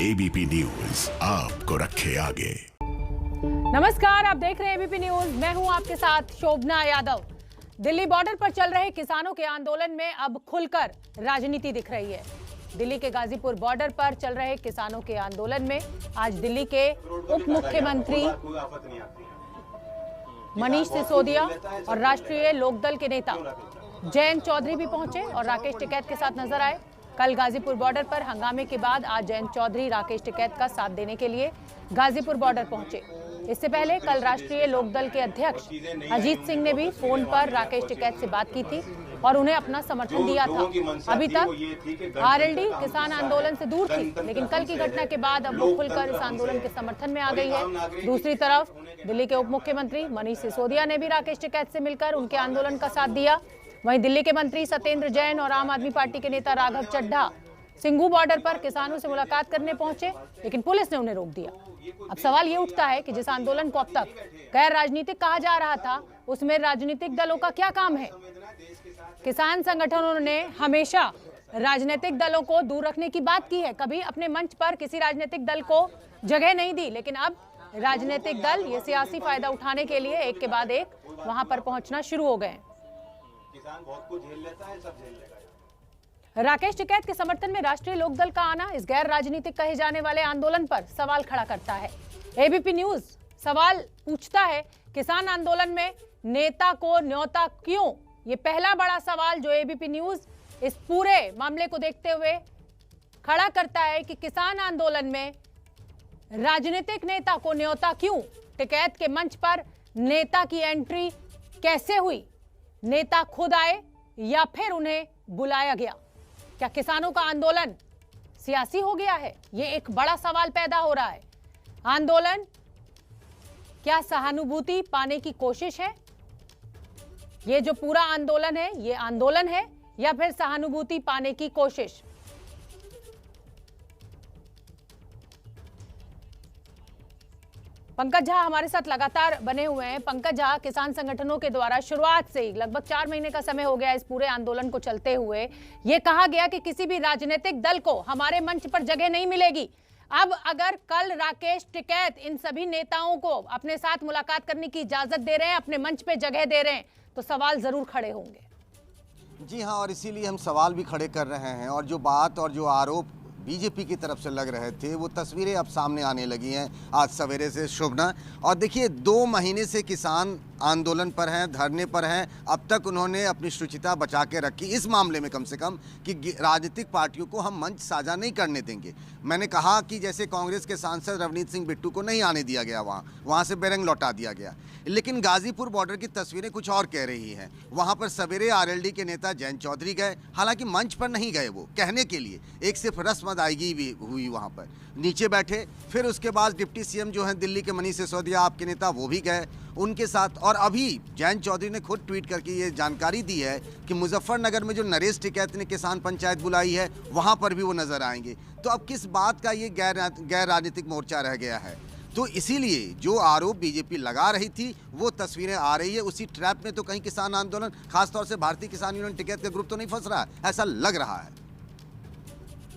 ABP news आपको रखे आगे। नमस्कार, आप देख रहे हैं एबीपी न्यूज। मैं हूं आपके साथ शोभना यादव। दिल्ली बॉर्डर पर चल रहे किसानों के आंदोलन में अब खुलकर राजनीति दिख रही है। दिल्ली के गाजीपुर बॉर्डर पर चल रहे किसानों के आंदोलन में आज दिल्ली के उप मुख्यमंत्री मनीष सिसोदिया और राष्ट्रीय लोकदल के नेता जयंत चौधरी भी पहुंचे और राकेश टिकैत के साथ नजर आए। कल गाजीपुर बॉर्डर पर हंगामे के बाद आज जयंत चौधरी राकेश टिकैत का साथ देने के लिए गाजीपुर बॉर्डर पहुंचे। इससे पहले कल राष्ट्रीय लोकदल के अध्यक्ष अजीत सिंह ने भी फोन पर राकेश टिकैत से बात की थी और उन्हें अपना समर्थन दिया था। अभी तक आरएलडी किसान आंदोलन से दूर थी, लेकिन कल की घटना के बाद अब वो खुलकर इस आंदोलन के समर्थन में आ गई है। दूसरी तरफ दिल्ली के उप मुख्यमंत्री मनीष सिसोदिया ने भी राकेश टिकैत से मिलकर उनके आंदोलन का साथ दिया। वहीं दिल्ली के मंत्री सत्येंद्र जैन और आम आदमी पार्टी के नेता राघव चड्ढा सिंघू बॉर्डर पर किसानों से मुलाकात करने पहुंचे, लेकिन पुलिस ने उन्हें रोक दिया। अब सवाल ये उठता है कि जिस आंदोलन को अब तक गैर राजनीतिक कहा जा रहा था, उसमें राजनीतिक दलों का क्या काम है? किसान संगठनों ने हमेशा राजनीतिक दलों को दूर रखने की बात की है, कभी अपने मंच पर किसी राजनीतिक दल को जगह नहीं दी, लेकिन अब राजनीतिक दल ये सियासी फायदा उठाने के लिए एक के बाद एक वहां पर पहुंचना शुरू हो गए। किसान बहुत कुछ झेल लेता है, सब झेल लेगा। राकेश टिकैत के समर्थन में राष्ट्रीय लोकदल का आना इस गैर राजनीतिक कहे जाने वाले आंदोलन पर सवाल खड़ा करता है। एबीपी न्यूज सवाल पूछता है, किसान आंदोलन में नेता को न्योता क्यों? ये पहला बड़ा सवाल जो एबीपी न्यूज इस पूरे मामले को देखते हुए खड़ा करता है कि किसान आंदोलन में राजनीतिक नेता को न्योता क्यों? टिकैत के मंच पर नेता की एंट्री कैसे हुई? नेता खुद आए या फिर उन्हें बुलाया गया? क्या किसानों का आंदोलन सियासी हो गया है? ये एक बड़ा सवाल पैदा हो रहा है। आंदोलन क्या सहानुभूति पाने की कोशिश है? ये जो पूरा आंदोलन है, ये आंदोलन है या फिर सहानुभूति पाने की कोशिश? पंकज झा हमारे साथ लगातार बने हुए हैं। पंकज झा, किसान संगठनों के द्वारा शुरुआत से ही लगभग 4 महीने का समय हो गया इस पूरे आंदोलन को चलते हुए, ये कहा गया कि किसी भी राजनीतिक दल को हमारे मंच पर जगह नहीं मिलेगी। अब अगर कल राकेश टिकैत इन सभी नेताओं को अपने साथ मुलाकात करने की इजाजत दे रहे हैं, अपने मंच पे जगह दे रहे हैं, तो सवाल जरूर खड़े होंगे। जी हाँ, और इसीलिए हम सवाल भी खड़े कर रहे हैं। और जो बात और जो आरोप बीजेपी की तरफ से लग रहे थे, वो तस्वीरें अब सामने आने लगी हैं आज सवेरे से शोभना। और देखिए, 2 महीने से किसान आंदोलन पर हैं, धरने पर हैं। अब तक उन्होंने अपनी शुचिता बचा के रखी इस मामले में, कम से कम कि राजनीतिक पार्टियों को हम मंच साझा नहीं करने देंगे। मैंने कहा कि जैसे कांग्रेस के सांसद रवनीत सिंह बिट्टू को नहीं आने दिया गया, वहाँ से बेरंग लौटा दिया गया। लेकिन गाजीपुर बॉर्डर की तस्वीरें कुछ और कह रही हैं। वहाँ पर सवेरे आरएलडी के नेता जयंत चौधरी गए, हालांकि मंच पर नहीं गए, वो कहने के लिए एक सिर्फ रस्म अदायगी भी हुई, वहाँ पर नीचे बैठे। फिर उसके बाद डिप्टी सीएम जो हैं दिल्ली के मनीष सिसोदिया, आपके नेता, वो भी गए उनके साथ। और अभी जयंत चौधरी ने खुद ट्वीट करके ये जानकारी दी है कि मुजफ्फरनगर में जो नरेश टिकैत ने किसान पंचायत बुलाई है, वहाँ पर भी वो नजर आएंगे। तो अब किस बात का ये गैर राजनीतिक मोर्चा रह गया है? तो इसीलिए जो आरोप बीजेपी लगा रही थी, वो तस्वीरें आ रही है। उसी ट्रैप में तो कहीं किसान आंदोलन, खासतौर से भारतीय किसान यूनियन टिकैत का ग्रुप तो नहीं फंस रहा है, ऐसा लग रहा है।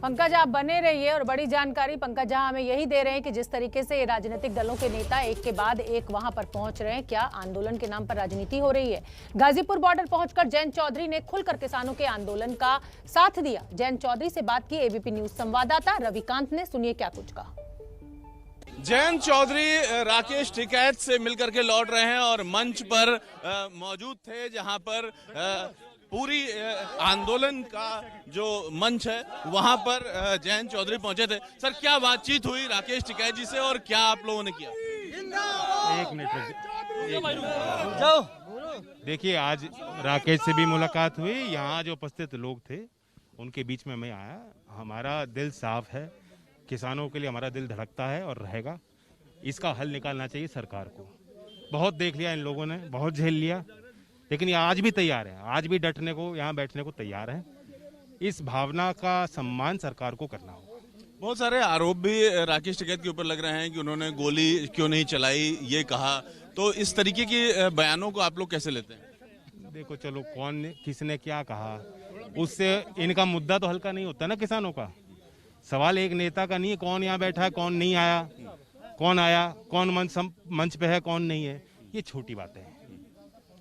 पंकज, आप बने रहिए और बड़ी जानकारी पंकज झा हमें यही दे रहे हैं कि जिस तरीके से राजनीतिक दलों के नेता एक के बाद एक वहां पर पहुंच रहे हैं, क्या आंदोलन के नाम पर राजनीति हो रही है? गाजीपुर बॉर्डर पहुंचकर जयंत चौधरी ने खुलकर किसानों के आंदोलन का साथ दिया। जयंत चौधरी से बात की एबीपी न्यूज संवाददाता रविकांत ने, सुनिए क्या कुछ कहा। जयंत चौधरी राकेश टिकैत से मिलकर के लौट रहे हैं और मंच पर मौजूद थे, जहां पर पूरी आंदोलन का जो मंच है वहां पर जयंत चौधरी पहुंचे थे। सर, क्या बातचीत हुई राकेश टिकैत जी से और क्या आप लोगों ने किया? एक मिनट देखिए, आज राकेश से भी मुलाकात हुई। यहाँ जो उपस्थित लोग थे उनके बीच में मैं आया। हमारा दिल साफ है, किसानों के लिए हमारा दिल धड़कता है और रहेगा। इसका हल निकालना चाहिए सरकार को। बहुत देख लिया इन लोगों ने, बहुत झेल लिया, लेकिन ये आज भी तैयार है, आज भी डटने को, यहाँ बैठने को तैयार है। इस भावना का सम्मान सरकार को करना होगा। बहुत सारे आरोप भी राकेश टिकैत के ऊपर लग रहे हैं कि उन्होंने गोली क्यों नहीं चलाई, ये कहा। तो इस तरीके के बयानों को आप लोग कैसे लेते हैं? देखो, चलो कौन किसने क्या कहा, उससे इनका मुद्दा तो हल्का नहीं होता ना किसानों का। सवाल एक नेता का नहीं है कौन यहाँ बैठा है, कौन नहीं आया, कौन आया, कौन मंच पे है, कौन नहीं है, ये छोटी बातें हैं।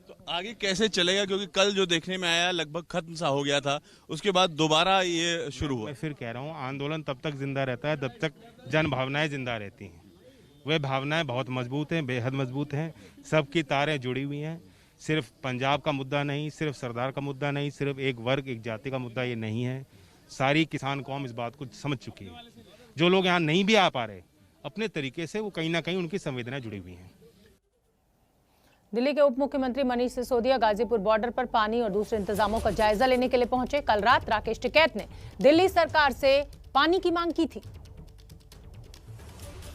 तो आगे कैसे चलेगा, क्योंकि कल जो देखने में आया लगभग खत्म सा हो गया था, उसके बाद दोबारा ये शुरू हुआ। मैं फिर कह रहा हूँ, आंदोलन तब तक जिंदा रहता है जब तक जन भावनाएं जिंदा रहती हैं। वे भावनाएं बहुत मजबूत हैं, बेहद मजबूत हैं, सबकी तारें जुड़ी हुई हैं। सिर्फ पंजाब का मुद्दा नहीं, सिर्फ सरदार का मुद्दा नहीं, सिर्फ एक वर्ग एक जाति का मुद्दा ये नहीं है। सारी किसान कौम इस बात को समझ चुकी है। जो लोग यहाँ नहीं भी आ पा रहे अपने तरीके से, वो कहीं ना कहीं उनकी संवेदनाएं जुड़ी हुई हैं। दिल्ली के उप मुख्यमंत्री मनीष सिसोदिया गाजीपुर बॉर्डर पर पानी और दूसरे इंतजामों का जायजा लेने के लिए पहुंचे। कल रात राकेश टिकैत ने दिल्ली सरकार से पानी की मांग की थी।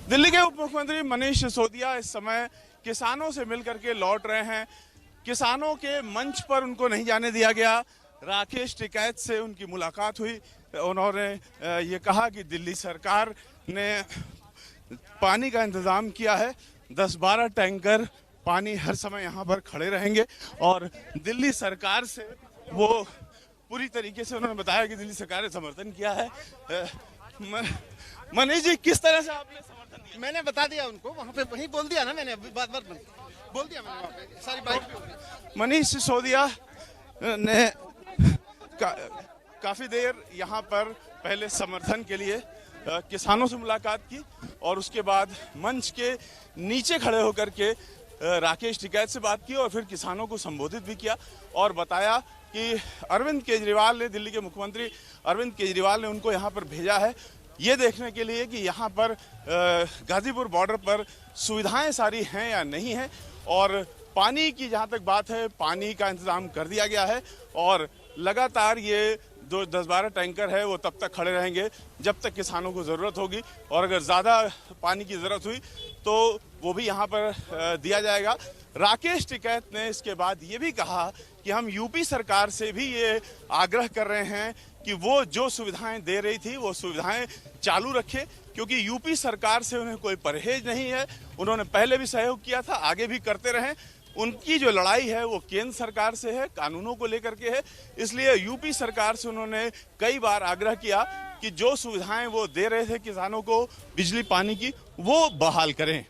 दिल्ली के उप मुख्यमंत्री मनीष सिसोदिया इस समय किसानों से मिलकर के लौट रहे हैं। किसानों के मंच पर उनको नहीं जाने दिया गया। राकेश टिकैत से उनकी मुलाकात हुई। उन्होंने ये कहा कि दिल्ली सरकार ने पानी का इंतजाम किया है, 10-12 टैंकर पानी हर समय यहाँ पर खड़े रहेंगे और दिल्ली सरकार से वो पूरी तरीके से उन्होंने बताया कि दिल्ली सरकार ने समर्थन किया है। मनीष जी, किस तरह से आपने समर्थन दिया? मैंने बता दिया उनको, वहाँ पे वहीं बोल दिया ना, मैंने बात बोल दिया मैंने वहाँ पे, सारी बात। मनीष सिसोदिया ने काफी देर यहाँ पर पहले समर्थन के लिए किसानों से मुलाकात की और उसके बाद मंच के नीचे खड़े होकर के राकेश टिकैत से बात की और फिर किसानों को संबोधित भी किया और बताया कि अरविंद केजरीवाल ने, दिल्ली के मुख्यमंत्री अरविंद केजरीवाल ने उनको यहाँ पर भेजा है ये देखने के लिए कि यहाँ पर गाजीपुर बॉर्डर पर सुविधाएं सारी हैं या नहीं हैं। और पानी की जहाँ तक बात है, पानी का इंतजाम कर दिया गया है और लगातार ये 10-12 टैंकर है वो तब तक खड़े रहेंगे जब तक किसानों को ज़रूरत होगी और अगर ज़्यादा पानी की ज़रूरत हुई तो वो भी यहाँ पर दिया जाएगा। राकेश टिकैत ने इसके बाद ये भी कहा कि हम यूपी सरकार से भी ये आग्रह कर रहे हैं कि वो जो सुविधाएं दे रही थी वो सुविधाएं चालू रखे, क्योंकि यूपी सरकार से उन्हें कोई परहेज नहीं है। उन्होंने पहले भी सहयोग किया था, आगे भी करते रहें। उनकी जो लड़ाई है वो केंद्र सरकार से है, कानूनों को लेकर के है। इसलिए यूपी सरकार से उन्होंने कई बार आग्रह किया कि जो सुविधाएं वो दे रहे थे किसानों को बिजली पानी की, वो बहाल करें।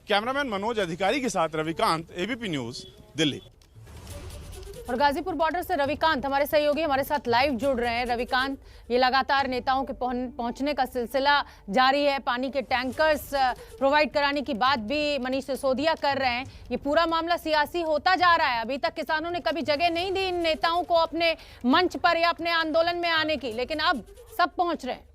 कैमरामैन मनोज अधिकारी के साथ रविकांत, एबीपी न्यूज, दिल्ली। और गाजीपुर बॉर्डर से रविकांत हमारे सहयोगी हमारे साथ लाइव जुड़ रहे हैं। रविकांत, ये लगातार नेताओं के पहुंचने का सिलसिला जारी है, पानी के टैंकर्स प्रोवाइड कराने की बात भी मनीष सिसोदिया कर रहे हैं। ये पूरा मामला सियासी होता जा रहा है। अभी तक किसानों ने कभी जगह नहीं दी इन नेताओं को अपने मंच पर या अपने आंदोलन में आने की, लेकिन अब सब पहुंच रहे हैं।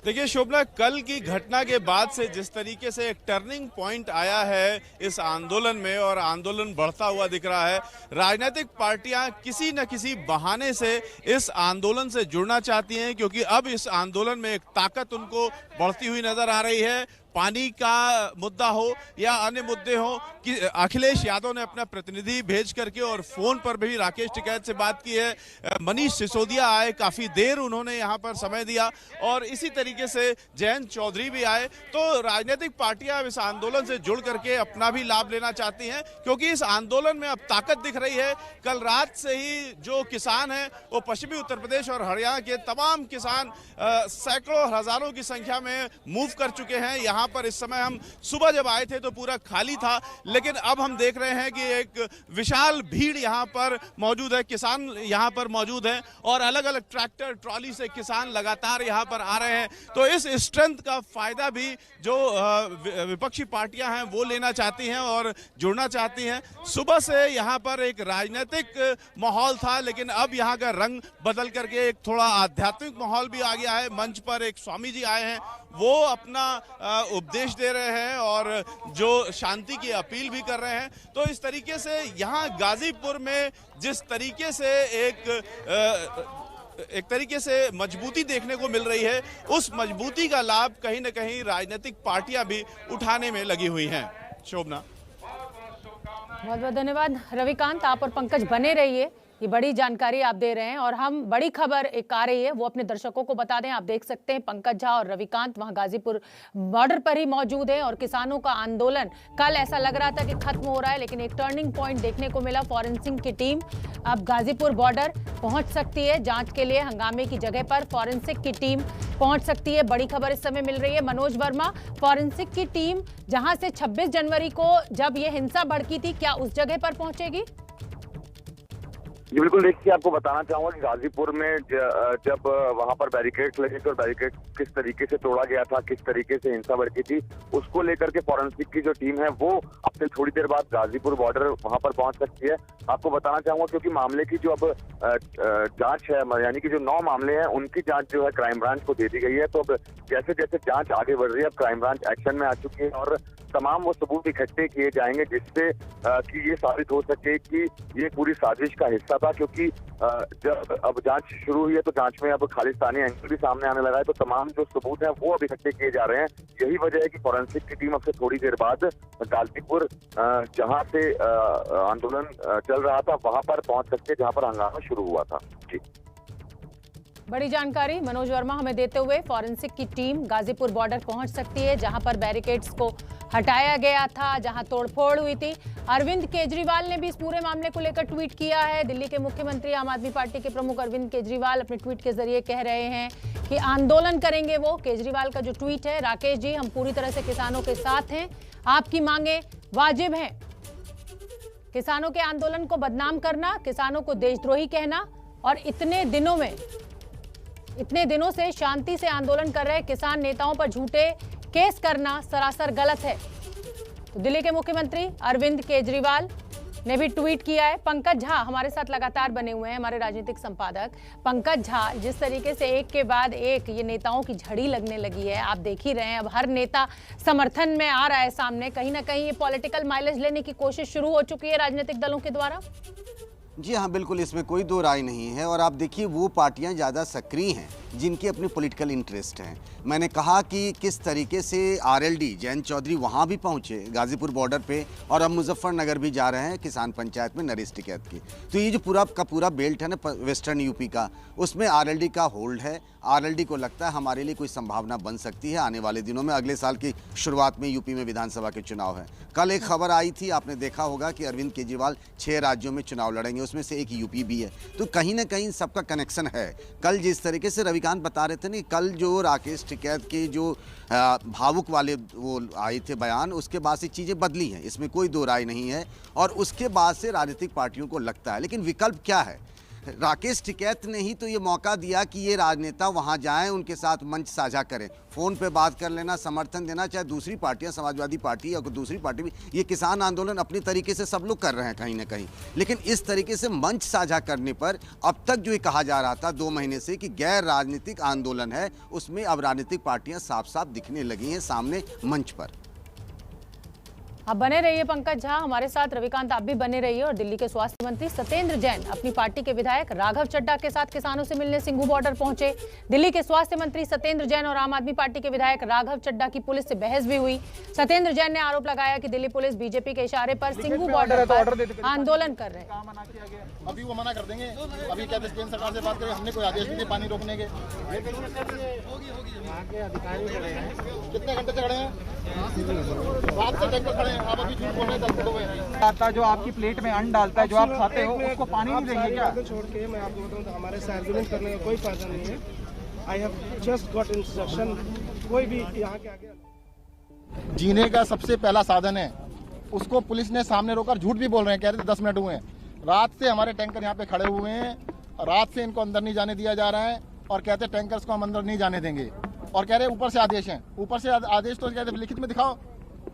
देखिए शोभना, कल की घटना के बाद से जिस तरीके से एक टर्निंग पॉइंट आया है इस आंदोलन में और आंदोलन बढ़ता हुआ दिख रहा है, राजनीतिक पार्टियां किसी न किसी बहाने से इस आंदोलन से जुड़ना चाहती हैं, क्योंकि अब इस आंदोलन में एक ताकत उनको बढ़ती हुई नजर आ रही है। पानी का मुद्दा हो या अन्य मुद्दे हो, कि अखिलेश यादव ने अपना प्रतिनिधि भेज करके और फोन पर भी राकेश टिकैत से बात की है। मनीष सिसोदिया आए, काफी देर उन्होंने यहाँ पर समय दिया और इसी तरीके से जयंत चौधरी भी आए। तो राजनीतिक पार्टियां इस आंदोलन से जुड़ करके अपना भी लाभ लेना चाहती हैं, क्योंकि इस आंदोलन में अब ताकत दिख रही है। कल रात से ही जो किसान हैं वो पश्चिमी उत्तर प्रदेश और हरियाणा के तमाम किसान सैकड़ों हजारों की संख्या में मूव कर चुके हैं। यहाँ पर इस समय हम सुबह जब आए थे तो पूरा खाली था, लेकिन अब हम देख रहे हैं कि एक विशाल भीड़ यहाँ पर मौजूद है, किसान यहाँ पर मौजूद हैं और अलग अलग ट्रैक्टर ट्रॉली से किसान लगातार यहाँ पर आ रहे हैं। तो इस स्ट्रेंथ का फायदा भी जो विपक्षी पार्टियां हैं वो लेना चाहती हैं और जुड़ना चाहती हैं। सुबह से यहाँ पर एक राजनीतिक माहौल था, लेकिन अब यहाँ का रंग बदल करके एक थोड़ा आध्यात्मिक माहौल भी आ गया है। मंच पर एक स्वामी जी आए हैं, वो अपना उपदेश दे रहे हैं और जो शांति की अपील भी कर रहे हैं। तो इस तरीके से यहाँ गाजीपुर में जिस तरीके से एक तरीके से मजबूती देखने को मिल रही है, उस मजबूती का लाभ कहीं न कहीं राजनीतिक पार्टियां भी उठाने में लगी हुई हैं। शोभना, बहुत बहुत धन्यवाद रविकांत। आप और पंकज बने रहिए, ये बड़ी जानकारी आप दे रहे हैं और हम बड़ी खबर एक आ रही है वो अपने दर्शकों को बता दें। आप देख सकते हैं पंकज झा और रविकांत वहां गाजीपुर बॉर्डर पर ही मौजूद है और किसानों का आंदोलन कल ऐसा लग रहा था कि खत्म हो रहा है, लेकिन एक टर्निंग पॉइंट देखने को मिला। फॉरेंसिक की टीम अब गाजीपुर बॉर्डर पहुंच सकती है जांच के लिए। हंगामे की जगह पर फॉरेंसिक की टीम पहुंच सकती है। बड़ी खबर इस समय मिल रही है। मनोज वर्मा, फॉरेंसिक की टीम जहां से 26 जनवरी को जब ये हिंसा भड़की थी, क्या उस जगह पर पहुंचेगी? जी बिल्कुल, देखिए आपको बताना चाहूंगा कि गाजीपुर में जब वहां पर बैरिकेड्स लगे थे और बैरिकेड किस तरीके से तोड़ा गया था, किस तरीके से हिंसा भड़की थी, उसको लेकर के फॉरेंसिक की जो टीम है वो अब से थोड़ी देर बाद गाजीपुर बॉर्डर वहां पर पहुंच सकती है। आपको बताना चाहूंगा क्योंकि मामले की जो अब जांच है, यानी कि जो 9 मामले हैं उनकी जांच जो है क्राइम ब्रांच को दे दी गई है। तो अब जैसे जैसे जांच आगे बढ़ रही है, अब क्राइम ब्रांच एक्शन में आ चुकी है और तमाम वो सबूत इकट्ठे किए जाएंगे जिससे कि ये साबित हो सके कि ये पूरी साजिश का हिस्सा था। क्योंकि जब अब जांच शुरू हुई है तो जांच में अब खालिस्तानी एंगल भी सामने आने लगा है, तो तमाम जो सबूत हैं वो अब इकट्ठे किए जा रहे हैं। यही वजह है कि फॉरेंसिक की टीम अब से थोड़ी देर बाद गाजीपुर जहां से आंदोलन चल रहा था वहां पर पहुंच सकते, जहां पर हंगामा शुरू हुआ था। जी, बड़ी जानकारी मनोज वर्मा हमें देते हुए। फॉरेंसिक की टीम गाजीपुर बॉर्डर पहुंच सकती है जहां पर बैरिकेड्स को हटाया गया था, जहां तोड़फोड़ हुई थी। अरविंद केजरीवाल ने भी इस पूरे मामले को लेकर ट्वीट किया है। दिल्ली के मुख्यमंत्री आम आदमी पार्टी के प्रमुख अरविंद केजरीवाल अपने ट्वीट के जरिए कह रहे हैं कि आंदोलन करेंगे वो। केजरीवाल का जो ट्वीट है, राकेश जी हम पूरी तरह से किसानों के साथ हैं, आपकी मांगे वाजिब हैं। किसानों के आंदोलन को बदनाम करना, किसानों को देशद्रोही कहना और इतने दिनों से शांति से आंदोलन कर रहे किसान नेताओं पर झूठे केस करना सरासर गलत है। तो दिल्ली के मुख्यमंत्री अरविंद केजरीवाल ने भी ट्वीट किया है। पंकज झा हमारे साथ लगातार बने हुए हैं, हमारे राजनीतिक संपादक पंकज झा। जिस तरीके से एक के बाद एक ये नेताओं की झड़ी लगने लगी है, आप देख ही रहे हैं। अब हर नेता समर्थन में आ रहा है सामने। कहीं ना कहीं ये पॉलिटिकल माइलेज लेने की कोशिश शुरू हो चुकी है राजनीतिक दलों के द्वारा। जी हाँ, बिल्कुल, इसमें कोई दो राय नहीं है। और आप देखिए वो पार्टियां ज़्यादा सक्रिय हैं जिनकी अपनी पॉलिटिकल इंटरेस्ट हैं। मैंने कहा कि किस तरीके से आरएलडी जयंत चौधरी वहाँ भी पहुँचे गाजीपुर बॉर्डर पे, और अब मुजफ्फरनगर भी जा रहे हैं किसान पंचायत में नरेश टिकैत की। तो ये जो पूरा का पूरा बेल्ट है ना वेस्टर्न यूपी का, उसमें आरएलडी का होल्ड है। आरएलडी को लगता है हमारे लिए कोई संभावना बन सकती है आने वाले दिनों में। अगले साल की शुरुआत में यूपी में विधानसभा के चुनाव है। कल एक खबर आई थी, आपने देखा होगा कि अरविंद केजरीवाल 6 राज्यों में चुनाव लड़ेंगे, उसमें से एक यूपी भी है। तो कहीं ना कहीं सबका कनेक्शन है। कल जिस तरीके से रविकांत बता रहे थे ना, कल जो राकेश टिकैत के जो भावुक वाले वो आए थे बयान, उसके बाद से चीज़ें बदली हैं, इसमें कोई दो राय नहीं है। और उसके बाद से राजनीतिक पार्टियों को लगता है, लेकिन विकल्प क्या है? राकेश टिकैत ने ही तो ये मौका दिया कि ये राजनेता वहाँ जाएं, उनके साथ मंच साझा करें, फ़ोन पे बात कर लेना, समर्थन देना। चाहे दूसरी पार्टियां, समाजवादी पार्टी या कोई दूसरी पार्टी भी, ये किसान आंदोलन अपनी तरीके से सब लोग कर रहे हैं कहीं ना कहीं। लेकिन इस तरीके से मंच साझा करने पर अब तक जो ये कहा जा रहा था 2 महीने से कि गैर राजनीतिक आंदोलन है, उसमें अब राजनीतिक पार्टियां साफ साफ दिखने लगी हैं सामने मंच पर। आप बने रहिए पंकज झा हमारे साथ, रविकांत आप भी बने रहिए। और दिल्ली के स्वास्थ्य मंत्री सत्येंद्र जैन अपनी पार्टी के विधायक राघव चड्ढा के साथ किसानों से मिलने सिंघू बॉर्डर पहुंचे। दिल्ली के स्वास्थ्य मंत्री सत्येंद्र जैन और आम आदमी पार्टी के विधायक राघव चड्ढा की पुलिस से बहस भी हुई। सत्येंद्र जैन ने आरोप लगाया कि दिल्ली पुलिस बीजेपी के इशारे पर सिंघू बॉर्डर पर आंदोलन कर रहे हैं। अभी वो मना कर देंगे। अभी क्या केंद्र सरकार से बात करें, हमने कोई आदेश नहीं दिए पानी रोकने के। कितने घंटे से खड़े हैं? रात से टैंकर खड़े हैं, आप अभी झूठ बोल रहे हैं। आता जो आपकी प्लेट में अन्न डालता है, जो आप खाते हो, उसको पानी नहीं देंगे क्या? छोड़ के मैं आपको बताऊं तो हमारे से आर्गुमेंट करने का कोई फायदा नहीं है। I have just got instruction. कोई भी यहाँ के आगे जीने का सबसे पहला साधन है, उसको पुलिस ने सामने रोकर झूठ भी बोल रहे हैं। कह रहे थे 10 मिनट हुए हैं। रात से हमारे टैंकर यहाँ पे खड़े हुए हैं, रात से इनको अंदर नहीं जाने दिया जा रहा है और कहते हैं टैंकर्स को हम अंदर नहीं जाने देंगे। और कह रहे हैं ऊपर से आदेश हैं। ऊपर से आदेश तो कहते हैं लिखित में दिखाओ।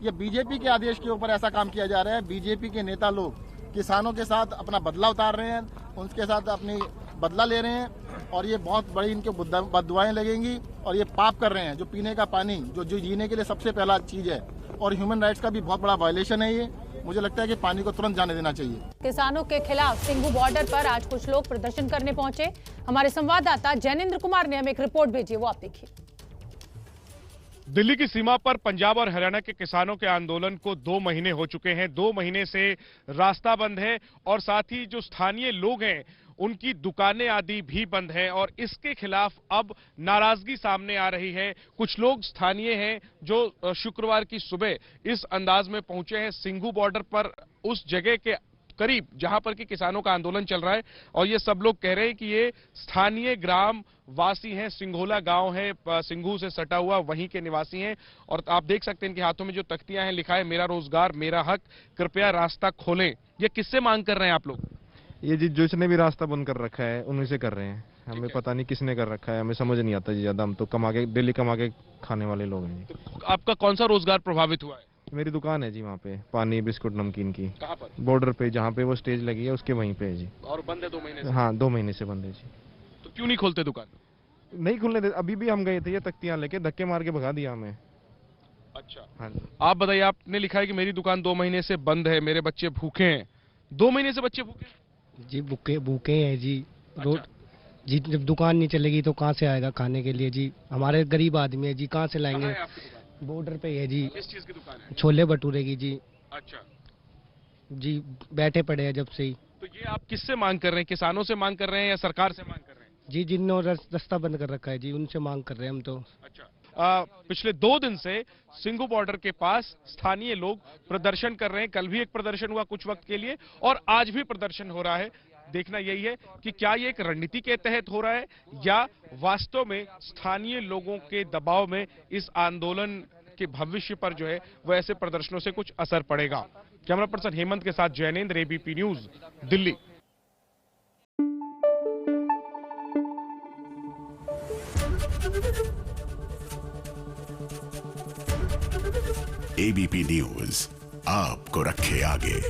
ये बीजेपी के आदेश के ऊपर ऐसा काम किया जा रहा है। बीजेपी के नेता लोग किसानों के साथ अपना बदला उतार रहे हैं, उनके साथ अपनी बदला ले रहे हैं और ये बहुत बड़ी इनके बददुआएं लगेंगी और ये पाप कर रहे हैं। जो पीने का पानी जो जीने के लिए सबसे पहला चीज है और ह्यूमन राइट्स का भी बहुत बड़ा वायलेशन है ये। मुझे लगता है कि पानी को तुरंत जाने देना चाहिए। किसानों के खिलाफ सिंघू बॉर्डर पर आज कुछ लोग प्रदर्शन करने पहुंचे। हमारे संवाददाता जैनेंद्र कुमार ने हमें एक रिपोर्ट भेजी, वो आप देखिए। दिल्ली की सीमा पर पंजाब और हरियाणा के किसानों के आंदोलन को 2 महीने हो चुके हैं। 2 महीने से रास्ता बंद है और साथ ही जो स्थानीय लोग हैं उनकी दुकानें आदि भी बंद हैं और इसके खिलाफ अब नाराजगी सामने आ रही है। कुछ लोग स्थानीय हैं जो शुक्रवार की सुबह इस अंदाज में पहुंचे हैं सिंघू बॉर्डर पर, उस जगह के करीब जहां पर कि किसानों का आंदोलन चल रहा है और ये सब लोग कह रहे हैं कि ये स्थानीय ग्राम वासी हैं, सिंघोला गांव है, सिंघू से सटा हुआ, वहीं के निवासी हैं और आप देख सकते हैं इनके हाथों में जो तख्तियां हैं, लिखा है मेरा रोजगार मेरा हक, कृपया रास्ता खोलें। ये किससे मांग कर रहे हैं आप लोग? ये जिसने भी रास्ता बंद कर रखा है उन्हीं से कर रहे हैं। हमें पता नहीं किसने कर रखा है, हमें समझ नहीं आता जी। ज्यादा हम तो डेली कमा के खाने वाले लोग हैं जी। तो आपका कौन सा रोजगार प्रभावित हुआ है? मेरी दुकान है जी वहाँ पे, पानी बिस्कुट नमकीन की। कहाँ पर? बॉर्डर पे, जहाँ पे वो स्टेज लगी है उसके वहीं पे है जी। और बंद है 2 महीने से? हाँ 2 महीने से बंद है जी। तो क्यों नहीं खोलते दुकान? नहीं खुलने देते। अभी भी हम गए थे, ये तख्तियां लेके धक्के मार के भगा दिया हमें। अच्छा हाँ। आप बताइए, आपने लिखा है कि मेरी दुकान 2 महीने से बंद है, मेरे बच्चे भूखे हैं। 2 महीने से बच्चे भूखे हैं? जी भूखे हैं जी। रोड जी, जब दुकान नहीं चलेगी तो कहाँ से आएगा खाने के लिए जी? हमारे गरीब आदमी है जी, कहाँ से लाएंगे? बॉर्डर पे है जी। किस चीज की दुकान है? छोले भटूरे की जी। अच्छा जी बैठे पड़े हैं जब से ही। तो ये आप किससे मांग कर रहे हैं? किसानों से मांग कर रहे हैं या सरकार से मांग कर रहे हैं? जी जिन्होंने रास्ता बंद कर रखा है जी उनसे मांग कर रहे हैं हम तो। अच्छा, पिछले 2 दिन से सिंघू बॉर्डर के पास स्थानीय लोग प्रदर्शन कर रहे हैं। कल भी एक प्रदर्शन हुआ कुछ वक्त के लिए और आज भी प्रदर्शन हो रहा है। देखना यही है कि क्या ये एक रणनीति के तहत हो रहा है या वास्तव में स्थानीय लोगों के दबाव में इस आंदोलन के भविष्य पर जो है वो ऐसे प्रदर्शनों से कुछ असर पड़ेगा। कैमरा पर्सन हेमंत के साथ Jainendra, ABP news, Delhi. ABP news आपको रखे आगे।